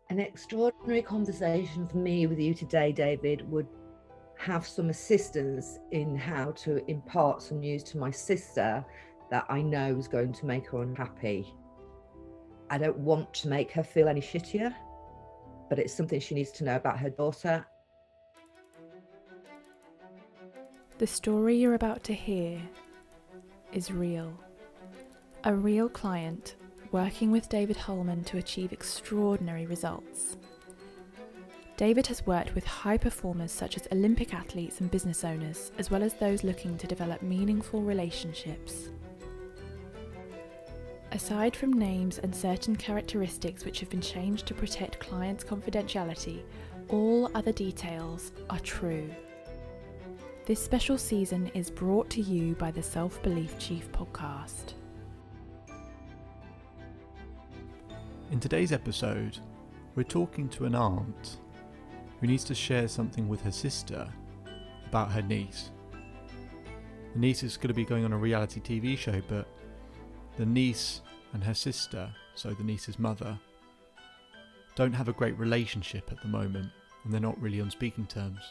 An extraordinary conversation for me with you today, David, would have some assistance in how to impart some news to my sister that I know is going to make her unhappy. I don't want to make her feel any shittier, but it's something she needs to know about her daughter. The story you're about to hear is real. A real client working with David Holman to achieve extraordinary results. David has worked with high performers such as Olympic athletes and business owners, as well as those looking to develop meaningful relationships. Aside from names and certain characteristics which have been changed to protect clients' confidentiality, all other details are true. This special season is brought to you by the Self-Belief Chief podcast. In today's episode, we're talking to an aunt who needs to share something with her sister about her niece. The niece is going to be going on a reality TV show, but the niece and her sister, so the niece's mother, don't have a great relationship at the moment, and they're not really on speaking terms.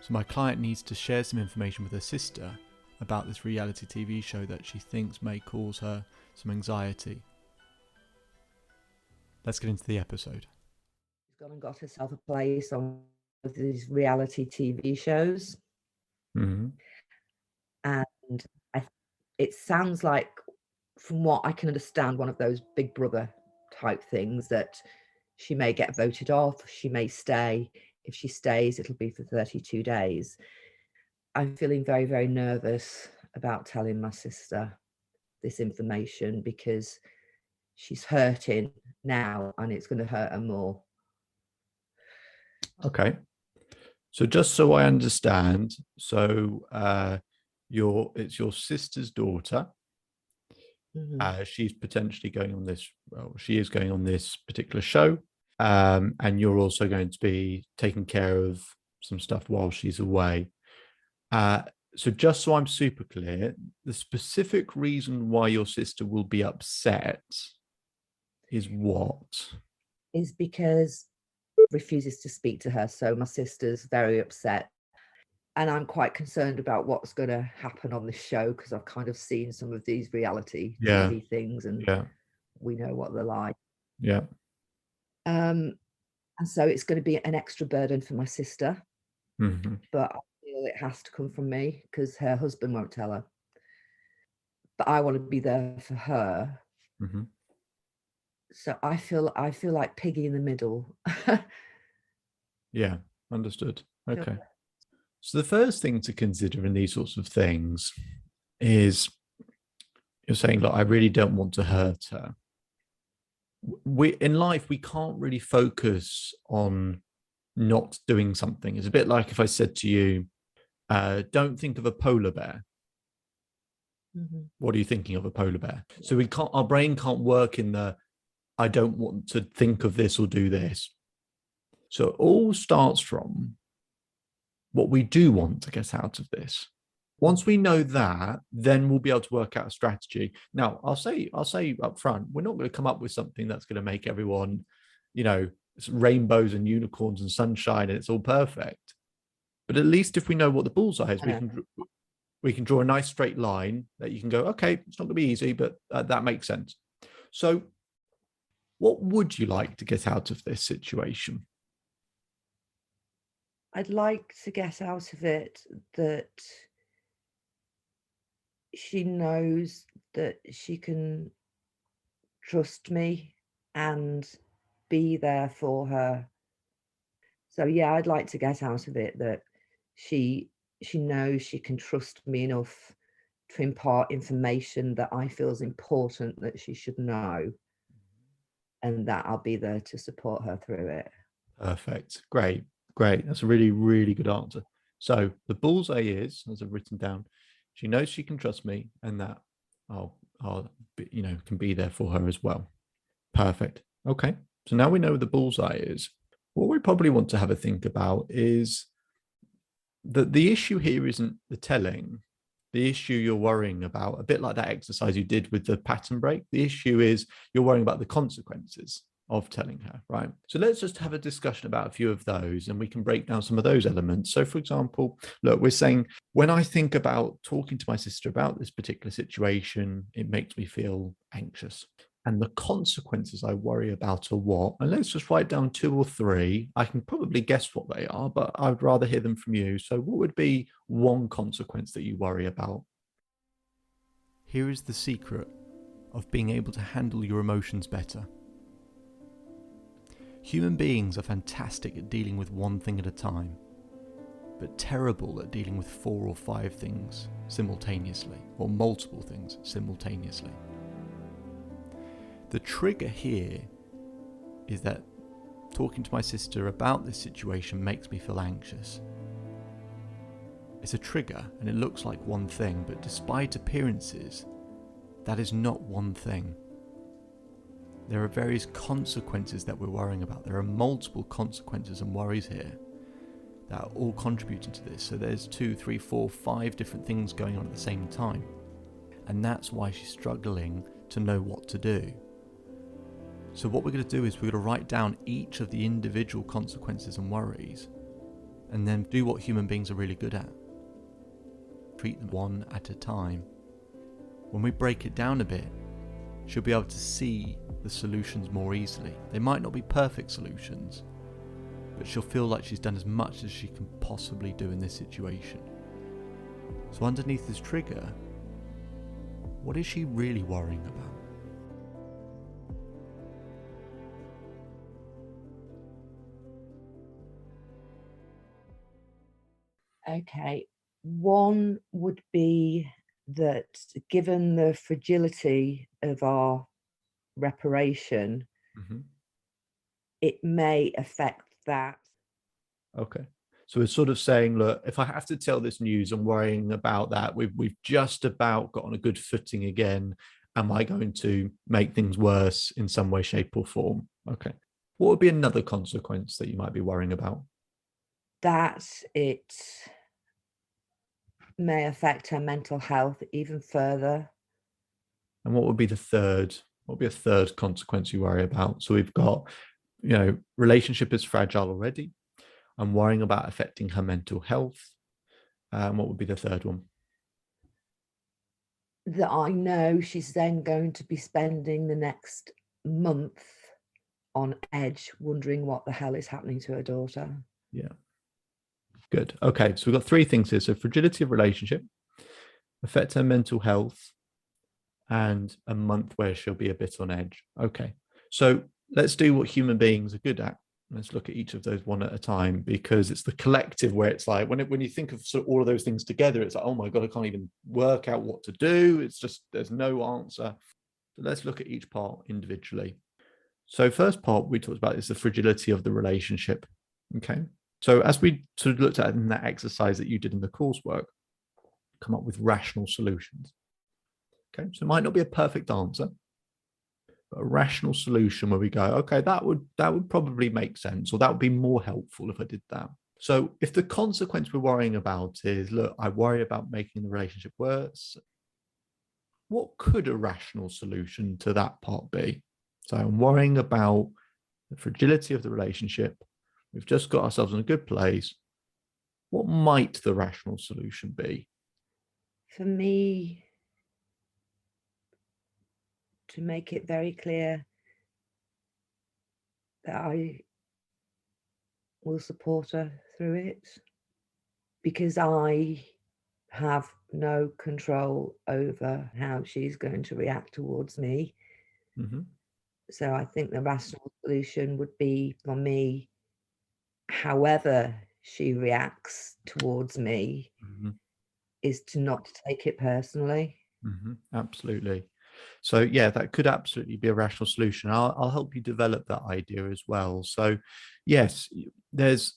So my client needs to share some information with her sister about this reality TV show that she thinks may cause her some anxiety. Let's get into the episode. She's gone and got herself a place on these reality TV shows. Mm-hmm. And it sounds like, from what I can understand, one of those Big Brother type things that she may get voted off, she may stay. If she stays, it'll be for 32 days. I'm feeling very, very nervous about telling my sister this information because she's hurting now and it's going to hurt her more. Okay. So just so I understand, so it's your sister's daughter. Mm-hmm. She's potentially going on this, well, she is going on this particular show. And you're also going to be taking care of some stuff while she's away. So just so I'm super clear, the specific reason why your sister will be upset is what? Is because refuses to speak to her. So my sister's very upset. And I'm quite concerned about what's going to happen on this show because I've kind of seen some of these reality TV things and we know what they're like. Yeah. And so it's going to be an extra burden for my sister. Mm-hmm. But I feel it has to come from me because her husband won't tell her. But I want to be there for her. Mm-hmm. So I feel like Piggy in the middle. Yeah, understood. Okay. So the first thing to consider in these sorts of things is you're saying, look, I really don't want to hurt her. In life, we can't really focus on not doing something. It's a bit like if I said to you, don't think of a polar bear. Mm-hmm. What are you thinking of a polar bear? So our brain can't work in the, I don't want to think of this or do this. So it all starts from what we do want to get out of this. Once we know that, then we'll be able to work out a strategy. Now, I'll say up front, we're not going to come up with something that's going to make everyone, it's rainbows and unicorns and sunshine and it's all perfect. But at least if we know what the bullseye is, we can draw a nice straight line that you can go, okay, it's not going to be easy, but that makes sense. So what would you like to get out of this situation? I'd like to get out of it that she knows that she can trust me and be there for her. So yeah, I'd like to get out of it that she knows she can trust me enough to impart information that I feel is important that she should know, and that I'll be there to support her through it. Perfect. Great. That's a really, really good answer. So the bullseye is, as I've written down, she knows she can trust me and that I'll can be there for her as well. Perfect. Okay. So now we know what the bullseye is. What we probably want to have a think about is that the issue here isn't the telling. The issue you're worrying about, a bit like that exercise you did with the pattern break, the issue is you're worrying about the consequences of telling her, right? So let's just have a discussion about a few of those and we can break down some of those elements. So for example, look, we're saying, when I think about talking to my sister about this particular situation, it makes me feel anxious. And the consequences I worry about are what? And let's just write down 2 or 3. I can probably guess what they are, but I would rather hear them from you. So what would be one consequence that you worry about? Here is the secret of being able to handle your emotions better. Human beings are fantastic at dealing with one thing at a time, but terrible at dealing with 4 or 5 things simultaneously, or multiple things simultaneously. The trigger here is that talking to my sister about this situation makes me feel anxious. It's a trigger and it looks like one thing, but despite appearances, that is not one thing. There are various consequences that we're worrying about. There are multiple consequences and worries here that are all contributing to this. So there's 2, 3, 4, 5 different things going on at the same time. And that's why she's struggling to know what to do. So what we're going to do is we're going to write down each of the individual consequences and worries, and then do what human beings are really good at. Treat them one at a time. When we break it down a bit, she'll be able to see the solutions more easily. They might not be perfect solutions, but she'll feel like she's done as much as she can possibly do in this situation. So underneath this trigger, what is she really worrying about? Okay. One would be that, given the fragility of our reparation, it may affect that. Okay. So we're sort of saying, look, if I have to tell this news and worrying about that, we've just about got on a good footing again. Am I going to make things worse in some way, shape, or form? Okay. What would be another consequence that you might be worrying about? That it may affect her mental health even further. And what would be the third? What would be a third consequence you worry about? So we've got, relationship is fragile already. I'm worrying about affecting her mental health. What would be the third one? That I know she's then going to be spending the next month on edge, wondering what the hell is happening to her daughter. Yeah. Good. Okay. So we've got 3 things here. So fragility of relationship, affect her mental health, and a month where she'll be a bit on edge. Okay. So let's do what human beings are good at. Let's look at each of those one at a time, because it's the collective where it's like, when you think of sort of all of those things together, it's like, oh my God, I can't even work out what to do. It's just, there's no answer. So let's look at each part individually. So first part we talked about is the fragility of the relationship. Okay. So as we sort of looked at in that exercise that you did in the coursework, come up with rational solutions. Okay. So it might not be a perfect answer, but a rational solution where we go, okay, that would probably make sense, or that would be more helpful if I did that. So if the consequence we're worrying about is, look, I worry about making the relationship worse, what could a rational solution to that part be? So I'm worrying about the fragility of the relationship. We've just got ourselves in a good place. What might the rational solution be? For me, to make it very clear that I will support her through it, because I have no control over how she's going to react towards me. So I think the rational solution would be, for me, however she reacts towards me, is to not take it personally. Absolutely. So yeah, that could absolutely be a rational solution. I'll help you develop that idea as well. So yes, there's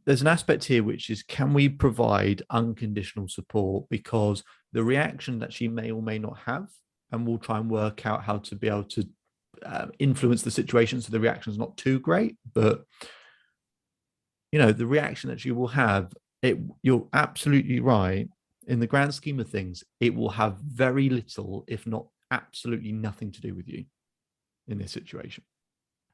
an aspect here which is, can we provide unconditional support? Because the reaction that she may or may not have, and we'll try and work out how to be able to influence the situation so the reaction is not too great, but the reaction that you will have, you're absolutely right. In the grand scheme of things, it will have very little, if not absolutely nothing to do with you in this situation.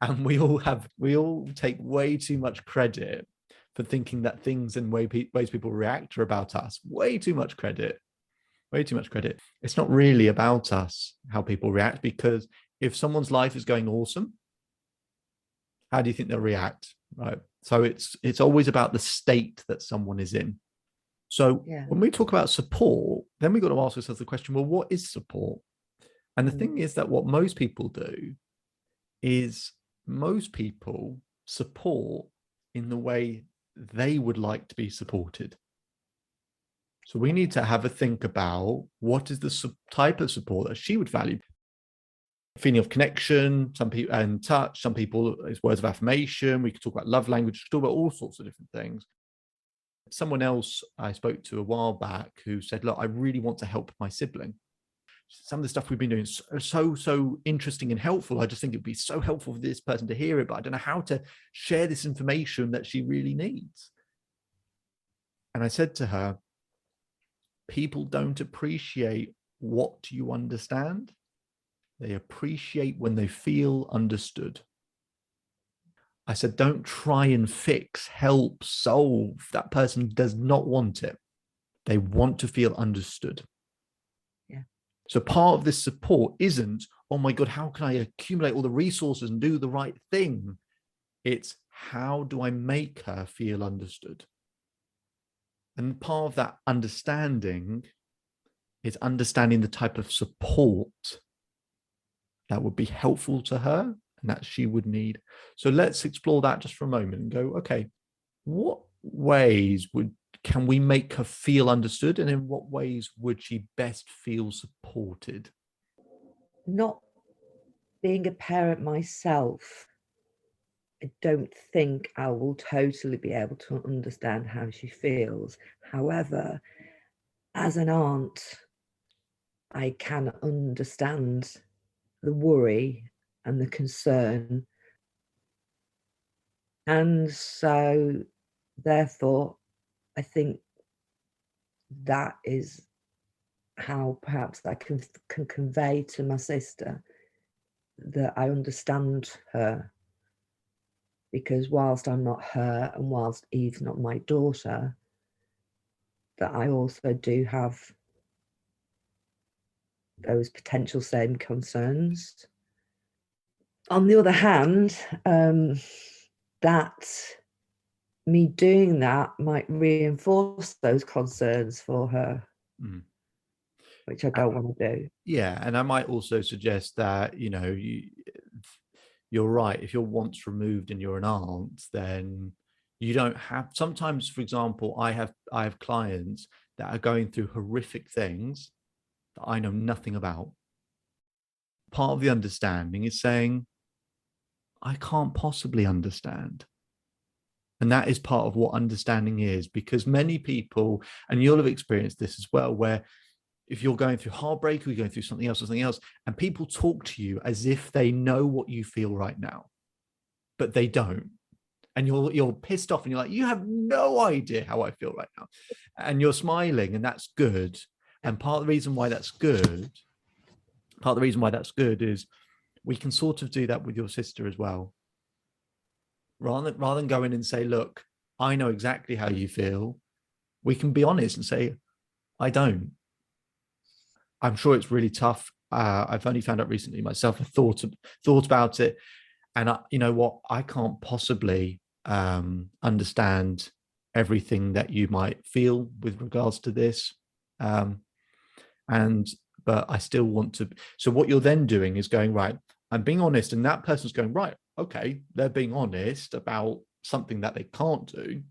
And we all take way too much credit for thinking that things and ways people react are about us. Way too much credit. Way too much credit. It's not really about us, how people react, because if someone's life is going awesome, how do you think they'll react? Right. So it's always about the state that someone is in. So when we talk about support, then we've got to ask ourselves the question, well, what is support? And the thing is that what most people do is most people support in the way they would like to be supported. So we need to have a think about what is the type of support that she would value. Feeling of connection, some people, and touch, some people it's words of affirmation. We could talk about love language, talk about all sorts of different things. Someone else I spoke to a while back who said, look, I really want to help my sibling. Some of the stuff we've been doing is so interesting and helpful. I just think it'd be so helpful for this person to hear it, but I don't know how to share this information that she really needs. And I said to her, people don't appreciate what you understand. They appreciate when they feel understood. I said, don't try and fix, help, solve. That person does not want it. They want to feel understood. Yeah. So part of this support isn't, oh my God, how can I accumulate all the resources and do the right thing? It's how do I make her feel understood? And part of that understanding is understanding the type of support that would be helpful to her and that she would need. So let's explore that just for a moment and go, okay, what ways can we make her feel understood, and in what ways would she best feel supported? Not being a parent myself, I don't think I will totally be able to understand how she feels. However, as an aunt, I can understand the worry and the concern. And so, therefore, I think that is how perhaps I can convey to my sister that I understand her. Because whilst I'm not her and whilst Eve's not my daughter, that I also do have those potential same concerns. On the other hand, that me doing that might reinforce those concerns for her, which I don't want to do. Yeah, and I might also suggest that, you're right. If you're once removed and you're an aunt, then you don't have. Sometimes, for example, I have clients that are going through horrific things that I know nothing about. Part of the understanding is saying, I can't possibly understand. And that is part of what understanding is, because many people, and you'll have experienced this as well, where if you're going through heartbreak or you're going through something else or something else, and people talk to you as if they know what you feel right now, but they don't. And you're pissed off and you're like, you have no idea how I feel right now. And you're smiling, and that's good. And part of the reason why that's good is we can sort of do that with your sister as well. Rather than go in and say, look, I know exactly how you feel, we can be honest and say, I don't. I'm sure it's really tough. I've only found out recently myself. I thought about it, and you know what? I can't possibly understand everything that you might feel with regards to this, but I still want to. So what you're then doing is going, right, I'm being honest, and that person's going, right, okay, they're being honest about something that they can't do.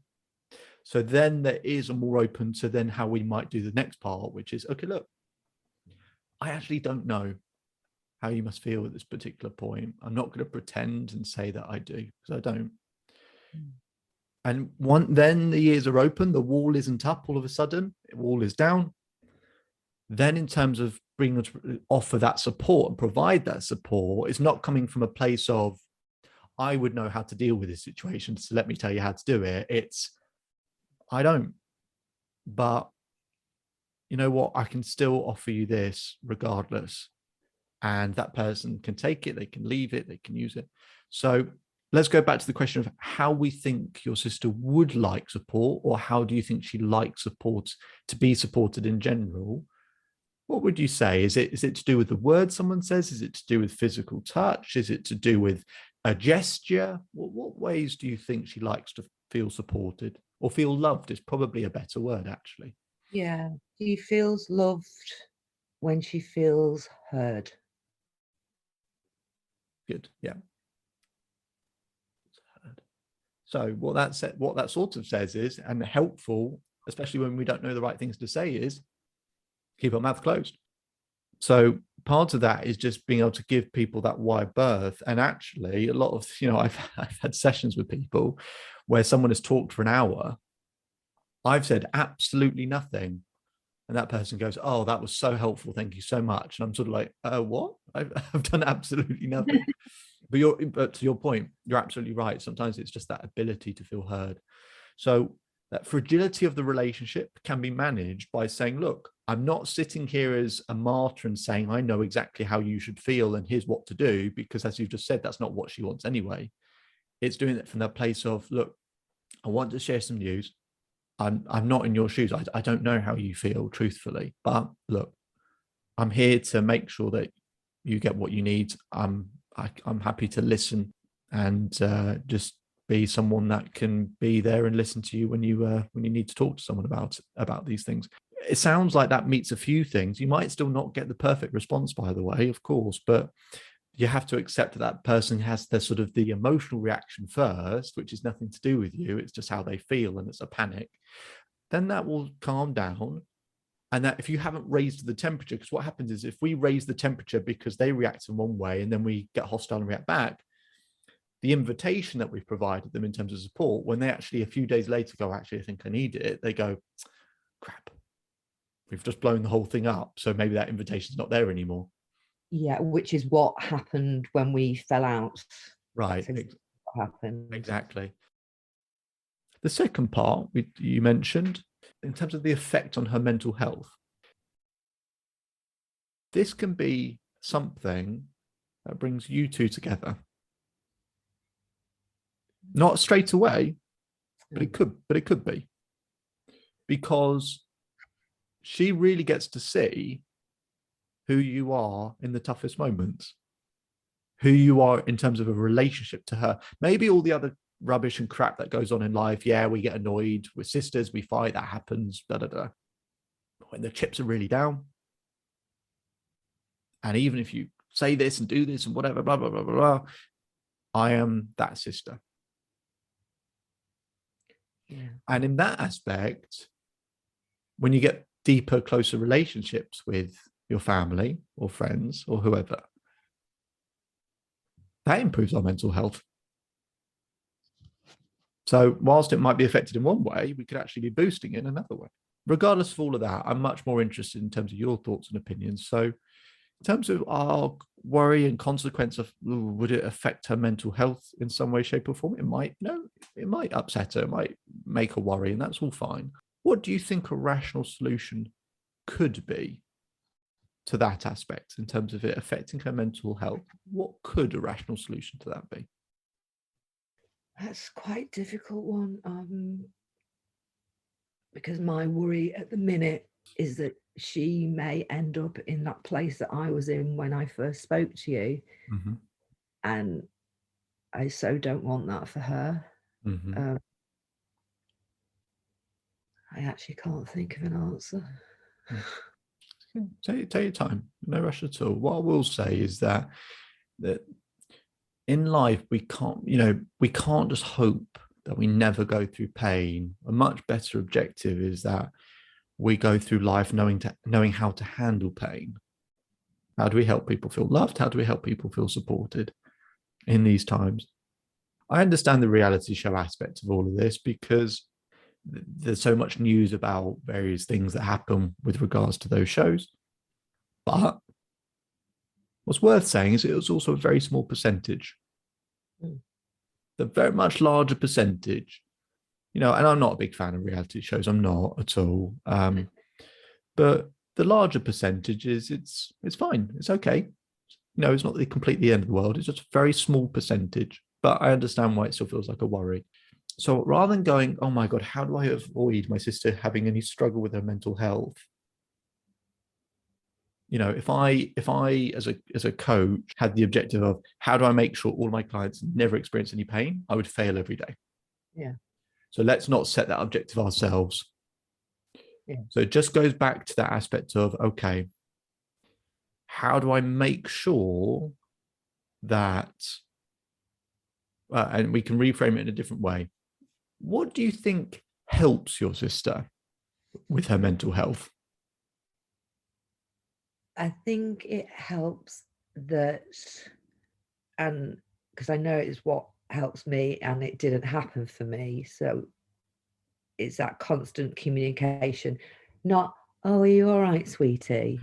So then there is a more open to then how we might do the next part, which is, okay, look, I actually don't know how you must feel at this particular point. I'm not going to pretend and say that I do, because I don't. And then the ears are open, the wall isn't up all of a sudden, the wall is down. Then in terms of bringing to offer that support and provide that support, it's not coming from a place of, I would know how to deal with this situation, so let me tell you how to do it. It's, I don't. But you know what? I can still offer you this regardless. And that person can take it, they can leave it, they can use it. So let's go back to the question of how we think your sister would like support, or how do you think she likes support, to be supported in general. What would you say? Is it to do with the words someone says? Is it to do with physical touch? Is it to do with a gesture? What ways do you think she likes to feel supported, or feel loved is probably a better word, actually? Yeah, she feels loved when she feels heard. Good. Yeah. So what that sort of says is, and helpful, especially when we don't know the right things to say, is keep our mouth closed. So part of that is just being able to give people that wide berth. And actually, a lot of, I've had sessions with people where someone has talked for an hour. I've said absolutely nothing. And that person goes, "Oh, that was so helpful. Thank you so much." And I'm sort of like, what? I've done absolutely nothing. But to your point, you're absolutely right. Sometimes it's just that ability to feel heard. So that fragility of the relationship can be managed by saying, look, I'm not sitting here as a martyr and saying, I know exactly how you should feel and here's what to do, because as you've just said, that's not what she wants anyway. It's doing it from that place of, look, I want to share some news. I'm not in your shoes. I don't know how you feel, truthfully, but look, I'm here to make sure that you get what you need. I'm happy to listen and just be someone that can be there and listen to you when you need to talk to someone about these things. It sounds like that meets a few things. You might still not get the perfect response, by the way, of course, but you have to accept that that person has the sort of the emotional reaction first, which is nothing to do with you. It's just how they feel, and it's a panic. Then that will calm down. And that if you haven't raised the temperature, because what happens is if we raise the temperature because they react in one way and then we get hostile and react back, the invitation that we've provided them in terms of support, when they actually a few days later go, actually, I think I need it, they go, crap, we've just blown the whole thing up. So maybe that invitation's not there anymore. Yeah, which is what happened when we fell out. Right. What happened. Exactly. The second part you mentioned, in terms of the effect on her mental health, this can be something that brings you two together. Not straight away, but it could be. Because she really gets to see who you are in the toughest moments, who you are in terms of a relationship to her. Maybe all the other rubbish and crap that goes on in life, yeah, we get annoyed, we're sisters, we fight, that happens, But when the chips are really down, and even if you say this and do this and whatever, blah, blah, blah, blah, blah, I am that sister. Yeah. And in that aspect, when you get deeper, closer relationships with your family or friends or whoever, that improves our mental health. So whilst it might be affected in one way, we could actually be boosting it in another way. Regardless of all of that, I'm much more interested in terms of your thoughts and opinions. So in terms of our worry and consequence of, would it affect her mental health in some way, shape or form? It might. No, it might upset her, it might make her worry, and that's all fine. What do you think a rational solution could be to that aspect in terms of it affecting her mental health? What could a rational solution to that be? That's quite a difficult one, because my worry at the minute is that she may end up in that place that I was in when I first spoke to you. Mm-hmm. And I so don't want that for her. Mm-hmm. I actually can't think of an answer. Take your time, no rush at all. What I will say is that in life we can't just hope that we never go through pain. A much better objective is that we go through life knowing how to handle pain. How do we help people feel loved? How do we help people feel supported in these times? I understand the reality show aspect of all of this because there's so much news about various things that happen with regards to those shows. But what's worth saying is it was also a very small percentage. The very much larger percentage, and I'm not a big fan of reality shows. I'm not at all. But the larger percentage is it's fine. It's okay. it's not the completely end of the world. It's just a very small percentage, but I understand why it still feels like a worry. So rather than going, oh my God, how do I avoid my sister having any struggle with her mental health? If I as a coach had the objective of how do I make sure all my clients never experience any pain, I would fail every day. Yeah. So let's not set that objective ourselves. Yeah. So it just goes back to that aspect of, okay, how do I make sure that, and we can reframe it in a different way. What do you think helps your sister with her mental health? I think it helps that, and because I know it's what helps me, and it didn't happen for me. So it's that constant communication, not, oh, are you all right, sweetie?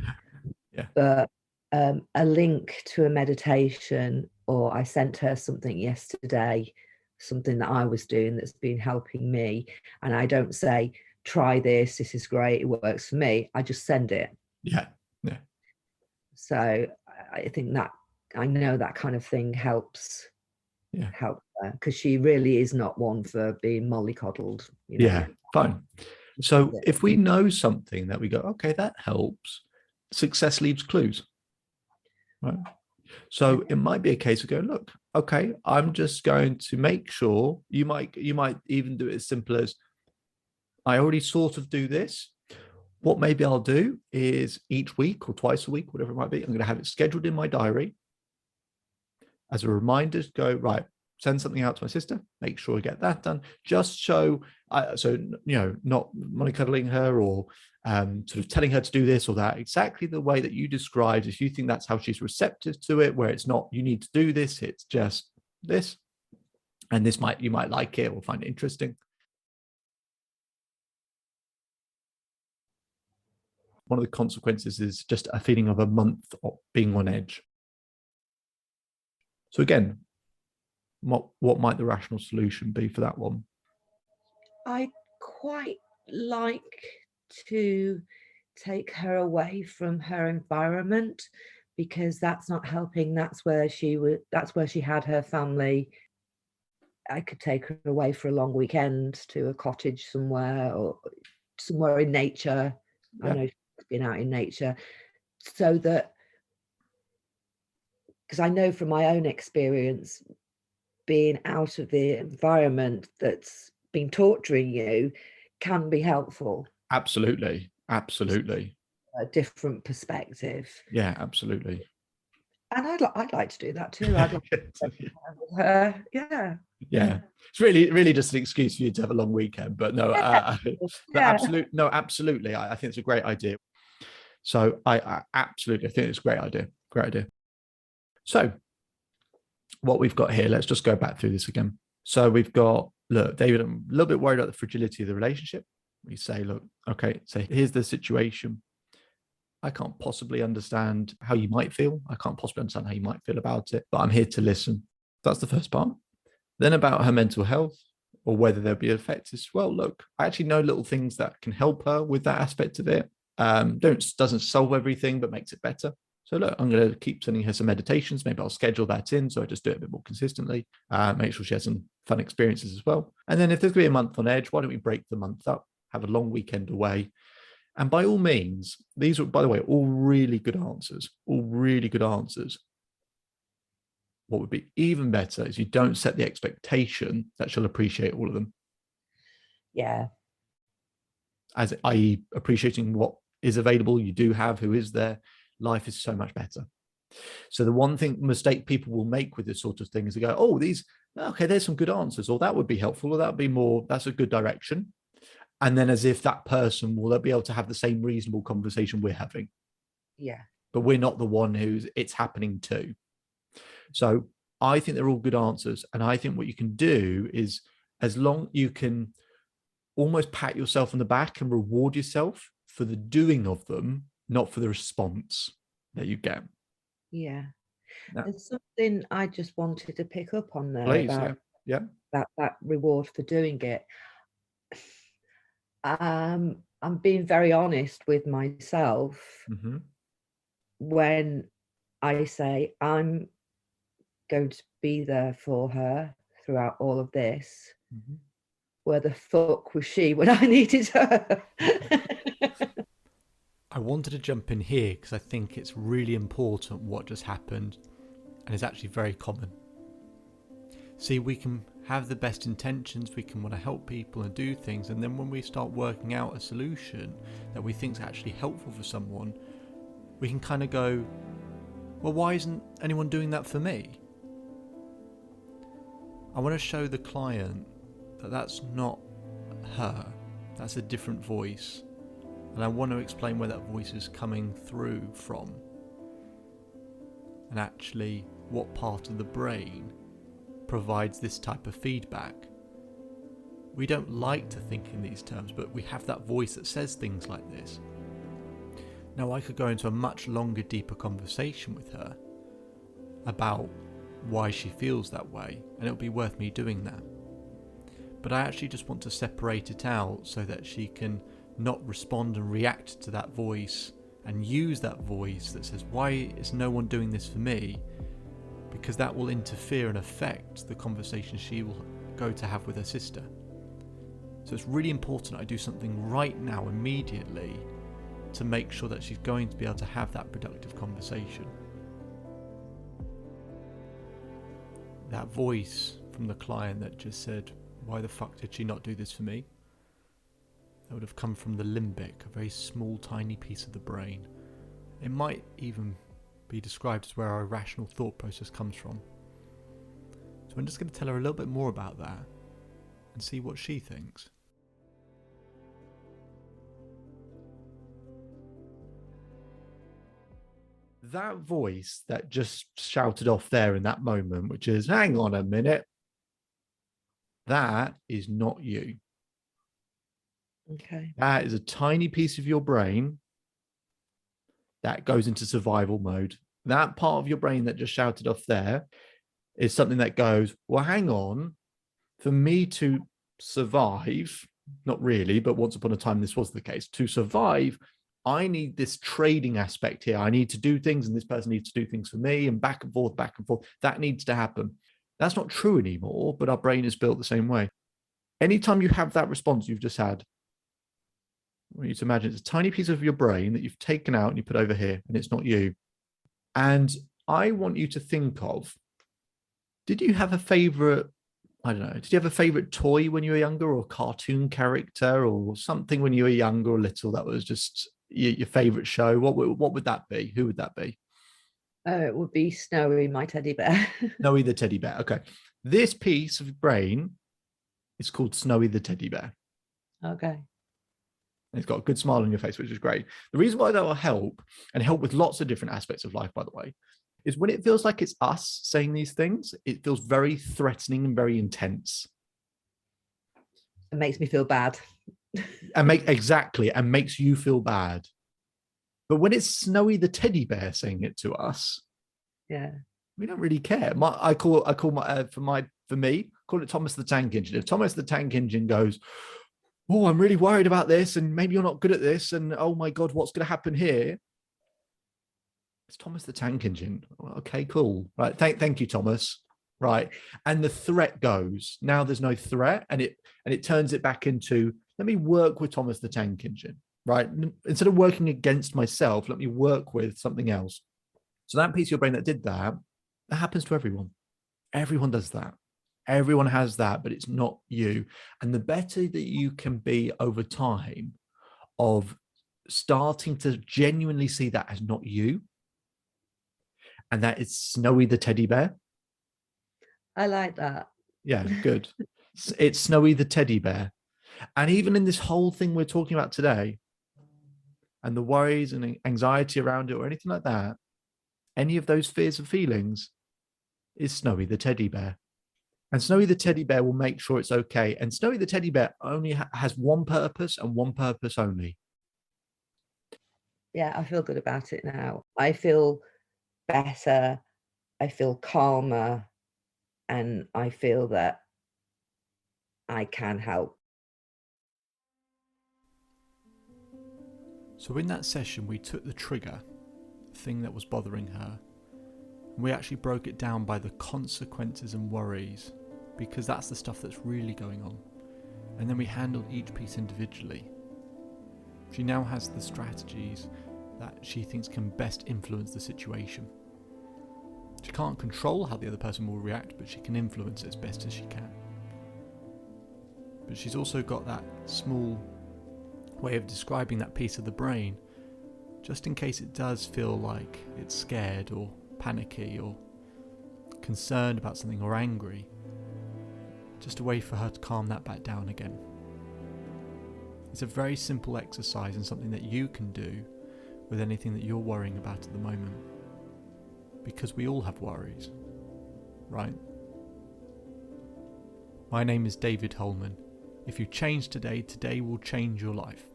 Yeah. But a link to a meditation, or I sent her something yesterday, something that I was doing that's been helping me. And I don't say, try this is great, it works for me. I just send it. Yeah. Yeah. So I think that, I know that kind of thing helps. Yeah. Help her, because she really is not one for being mollycoddled. Yeah, fine. So if we know something that we go, okay, that helps, success leaves clues. Right. So it might be a case of going, look, okay, I'm just going to make sure, you might even do it as simple as, I already sort of do this. What maybe I'll do is each week or twice a week, whatever it might be, I'm going to have it scheduled in my diary as a reminder to go, right, send something out to my sister, make sure I get that done, just so not mollycoddling her or sort of telling her to do this or that, exactly the way that you described. If you think that's how she's receptive to it, where it's not, you need to do this, it's just this, and you might like it or find it interesting. One of the consequences is just a feeling of a month of being on edge. So again, what might the rational solution be for that one? I quite like to take her away from her environment, because that's not helping. That's where she had her family. I could take her away for a long weekend to a cottage somewhere, or somewhere in nature. Yeah. I know she's been out in nature, so that, because I know from my own experience, being out of the environment that's been torturing you can be helpful. Absolutely. A different perspective. Yeah, absolutely. And I'd like to do that too. I'd like to with her. Yeah. It's really just an excuse for you to have a long weekend, but no, absolutely. I think it's a great idea. So I absolutely, I think it's a great idea. So what we've got here, let's just go back through this again. So we've got, look, David, I'm a little bit worried about the fragility of the relationship. We say, look, okay, so here's the situation. I can't possibly understand how you might feel. I can't possibly understand how you might feel about it, but I'm here to listen. That's the first part. Then about her mental health, or whether there'll be effects, is, well, look, I actually know little things that can help her with that aspect of it. Doesn't solve everything, but makes it better. So look, I'm going to keep sending her some meditations. Maybe I'll schedule that in, so I just do it a bit more consistently. Make sure she has some fun experiences as well. And then if there's going to be a month on edge, why don't we break the month up, have a long weekend away? And by all means, these are, by the way, all really good answers. What would be even better is you don't set the expectation that she'll appreciate all of them. Yeah. As i.e. appreciating what is available, you do have, who is there. Life is so much better. So the one mistake people will make with this sort of thing is they go, oh, there's some good answers, or that would be helpful, or that would be more, that's a good direction. And then as if that person will be able to have the same reasonable conversation we're having. Yeah. But we're not the one who's it's happening to. So I think they're all good answers. And I think what you can do is, as long you can almost pat yourself on the back and reward yourself for the doing of them, not for the response that you get. Yeah. No. There's something I just wanted to pick up on there. Please, about that reward for doing it. I'm being very honest with myself. Mm-hmm. When I say, I'm going to be there for her throughout all of this. Mhm. Where the fuck was she when I needed her? I wanted to jump in here because I think it's really important what just happened, and it's actually very common. See, we can have the best intentions, we can want to help people and do things, and then when we start working out a solution that we think is actually helpful for someone, we can kind of go, well, why isn't anyone doing that for me? I want to show the client that that's not her, that's a different voice, and I want to explain where that voice is coming through from, and actually what part of the brain provides this type of feedback. We don't like to think in these terms, but we have that voice that says things like this. Now, I could go into a much longer, deeper conversation with her about why she feels that way, and it'll be worth me doing that. But I actually just want to separate it out so that she can not respond and react to that voice and use that voice that says, why is no one doing this for me? Because that will interfere and affect the conversation she will go to have with her sister. So it's really important I do something right now, immediately, to make sure that she's going to be able to have that productive conversation. That voice from the client that just said, why the fuck did she not do this for me? That would have come from the limbic, a very small, tiny piece of the brain. It might even be described as where our irrational thought process comes from. So I'm just going to tell her a little bit more about that and see what she thinks. That voice that just shouted off there in that moment, which is, hang on a minute, that is not you. Okay. That is a tiny piece of your brain that goes into survival mode. That part of your brain that just shouted off there is something that goes, well, hang on, for me to survive, not really, but once upon a time this was the case, to survive, I need this trading aspect here. I need to do things, and this person needs to do things for me, and back and forth, back and forth. That needs to happen. That's not true anymore, but our brain is built the same way. Anytime you have that response you've just had, I want you to imagine it's a tiny piece of your brain that you've taken out and you put over here, and it's not you. And I want you to think of, did you have a favorite, I don't know, did you have a favorite toy when you were younger, or a cartoon character, or something when you were younger or little that was just your favorite show? What would that be? Who would that be? It would be Snowy, my teddy bear. Snowy the teddy bear. Okay. This piece of brain is called Snowy the teddy bear. Okay. It's got a good smile on your face, which is great. The reason why that will help, and help with lots of different aspects of life, by the way, is when it feels like it's us saying these things, it feels very threatening and very intense. It makes me feel bad. And makes you feel bad. But when it's Snowy the teddy bear saying it to us, Yeah. we don't really care. I call it Thomas the Tank Engine. If Thomas the Tank Engine goes, oh, I'm really worried about this, and maybe you're not good at this, and oh my God, what's going to happen here? It's Thomas the Tank Engine. Okay, cool. Right. Thank you, Thomas. Right. And the threat goes. Now there's no threat, and it turns it back into, let me work with Thomas the Tank Engine. Right. Instead of working against myself, let me work with something else. So that piece of your brain that did that happens to everyone. Everyone does that. Everyone has that, but it's not you. And the better that you can be over time of starting to genuinely see that as not you, and that it's Snowy the teddy bear. I like that. Yeah, good. It's Snowy the teddy bear. And even in this whole thing we're talking about today, and the worries and anxiety around it or anything like that, any of those fears and feelings is Snowy the teddy bear. And Snowy the teddy bear will make sure it's okay. And Snowy the teddy bear only has one purpose, and one purpose only. Yeah, I feel good about it now. I feel better. I feel calmer. And I feel that I can help. So in that session, we took the trigger, the thing that was bothering her, We actually broke it down by the consequences and worries, because that's the stuff that's really going on. And then we handled each piece individually. She now has the strategies that she thinks can best influence the situation. She can't control how the other person will react, but she can influence it as best as she can. But she's also got that small way of describing that piece of the brain, just in case it does feel like it's scared or panicky or concerned about something or angry. Just a way for her to calm that back down again. It's a very simple exercise and something that you can do with anything that you're worrying about at the moment. Because we all have worries, right? My name is David Holman. If you change today, today will change your life.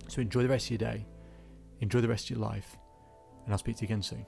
So enjoy the rest of your day, enjoy the rest of your life, and I'll speak to you again soon.